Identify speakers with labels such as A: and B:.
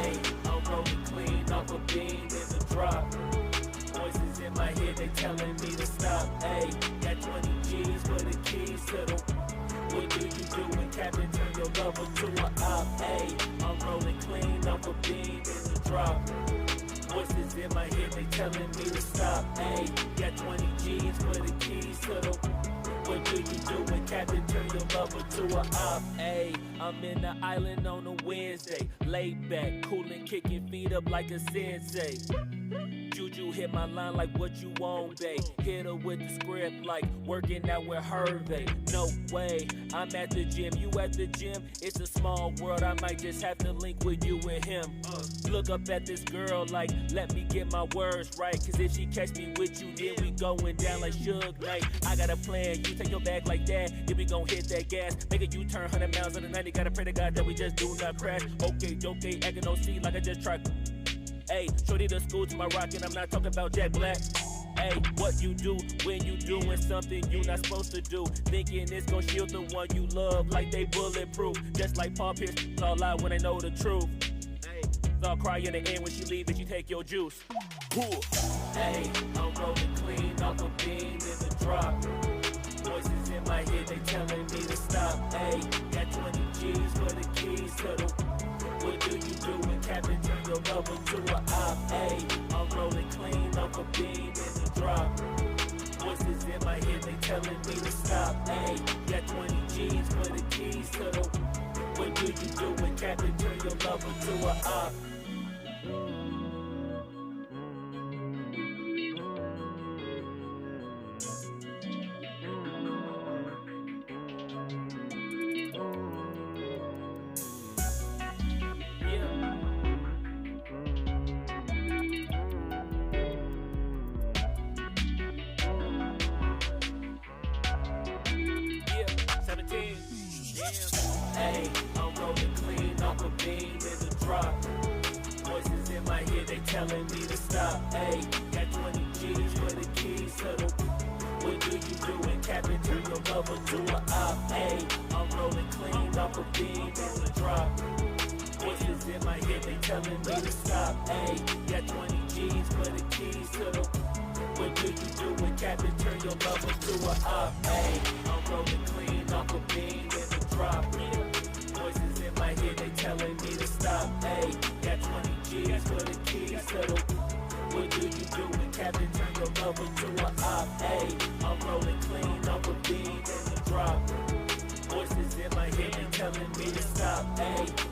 A: Ayy, I'm rolling clean off a beam in the drop. Voices in my head, they telling me to stop. Ayy, got 20 G's for the keys to the. What do you do when Captain turn your lover to a op? Ayy, I'm rolling clean off a beam in the drop. Voices in my head, they telling me to stop. Ayy, got 20 G's for the keys to the. What do you do when Captain turn your lover to a op? Ayy, I'm in the island on a Wednesday, laid back, coolin', kicking feet up like a sensei. Juju hit my line like what you want, babe. Hit her with the script like working out with Hervey. No way, I'm at the gym, you at the gym. It's a small world, I might just have to link with you and him. Look up at this girl like, let me get my words right. Cause if she catch me with you, then we going down like Suge Knight. I got a plan, you take your bag like that, then we gon' hit that gas. Make a U-turn 100 miles on the 90, gotta pray to God that we just do not crash. Okay, acting no C like I just tried. Ayy, shorty the school to my rock and I'm not talking about Jack Black. Ayy, what you do when you doing something you not supposed to do? Thinking it's gon' shield the one you love like they bulletproof. Just like Paul Pierce, all lie when they know the truth. Ayy, so I'll cry in the end when she leave and she take your juice. Ayy, I'm rolling clean off a beam in the drop. Voices in my head, they telling me to stop. Ayy, got 20 G's for the keys to the. What do you do when Captain turn your lover to a op? Ayy, I'm rolling clean off a beam in the drop. Voices in my head, they telling me to stop. Ayy, got 20 G's for the keys to the. What do you do when Captain turn your lover to a op? Ayy, I'm rolling clean off a beam in the drop. Voices in my head, they telling me to stop. Ayy, got 20 G's for the keys to the. What do you do when Captain turn your lover to a op? Ayy, I'm rolling clean off a beam in the drop. Voices in my head, they telling me to stop. Ayy, got 20 G's for the keys to the. What do you do when Captain turn your lover to a op? Ayy, I'm rolling clean off a beam in the drop. Voices in my head, they telling me to stop. Ayy, got 20 G's for the keys to the. What do you do when Captain turn your lover to a op? Ayy, I'm rolling clean off a beam in the drop. Voices in my head, they telling me to stop. Ayy.